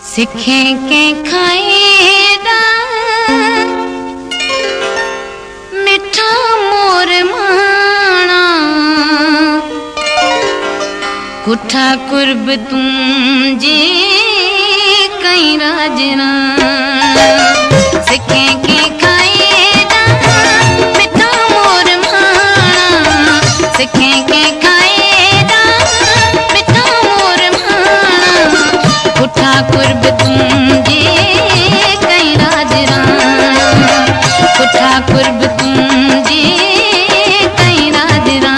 सिखें के खाएदा मिठा मोर माना कुठा कुर्ब तुम जे कई राजना सिखें के खाएदा मिठा मोर माना सिखें के खाएदा मिठा मोर माना कुठा कुर्ब तुम जे कई राजना कुठा कुर्ब तुम जे कई राजना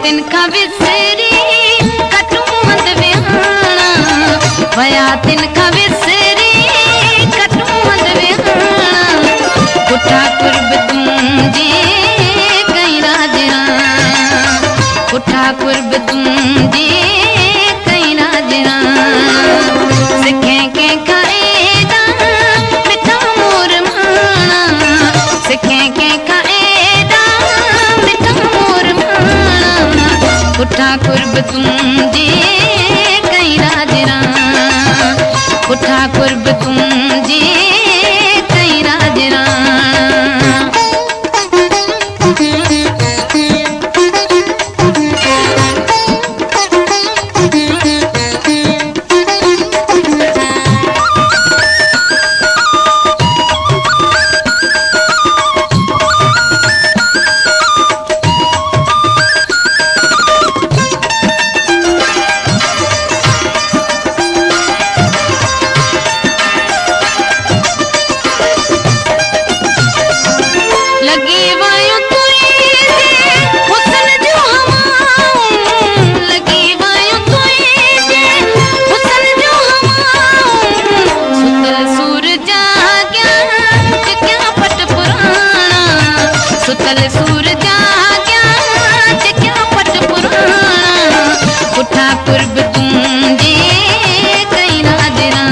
तिनका विसरी कटूंद विहाना वया तिनका विसरी कटूंद विहाना कुठा कुर्ब तुम जे कई राजना कुठा कुर्ब तुम जे कई राजना सिखें के खाएदा मिठा मोर माना सिखें के खाएदा मिठा मोर माना कुठा कुर्ब तुम जे कई राजना कुठा कुर्ब तुम जे कई राजना सुतल सूर जाग्या क्या पट पुराना कुठा कुर्ब तुम जे कई राजना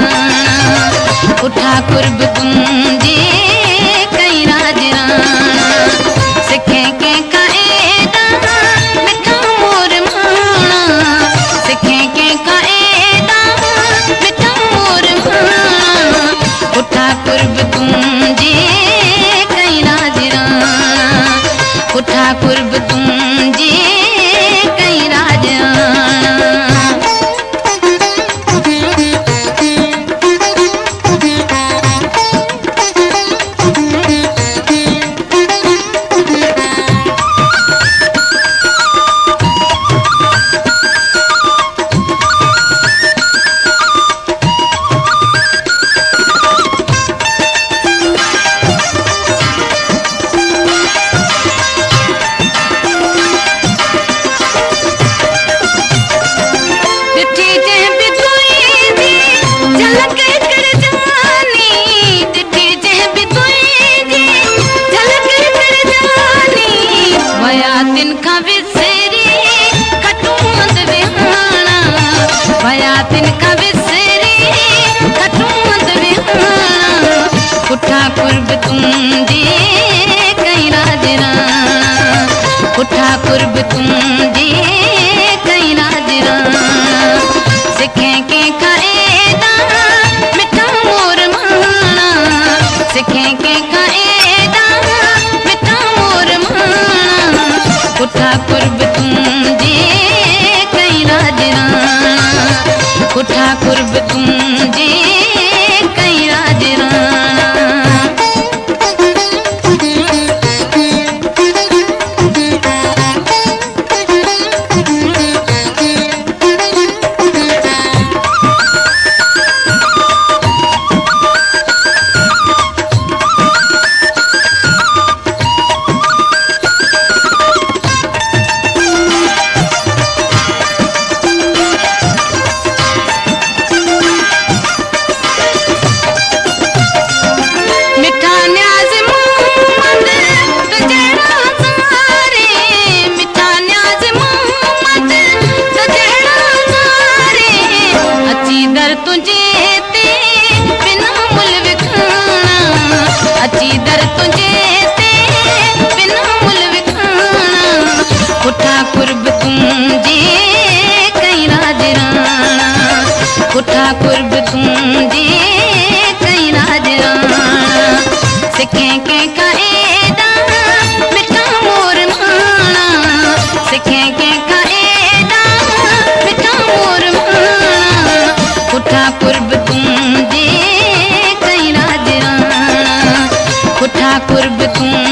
कुठा कुर्ब तुम जे कई राजना सिखें के खाएदा मिठा मोर माना सिखें के खाएदा मिठा मोर माना कुठा कुर्ब तुम जे कई राजना कुठा कुर्ब तुम जे कई राजना तिनका विसरी कटूंद विहाना वया तिनका विसरी कटूंद विहाना कुठा कुर्ब तुम जे कई राजना कुठा कुर्ब तुम जे कई राजना सिखें के खाएदा मिठा मोर माना सिखें के खाएदा मिठा मोर माना कुठा कुर्ब तुम जे कई राजना कुठा कुर्ब तुम जे कई राजना सिखें कंहिंखां एॾा मिठा मोर माणा सिखें कंहिंखां एॾा मिठा मोर माणा पुठा कुर्ब तुंहिंजे कई राज राणा पुठा कुर्ब तूं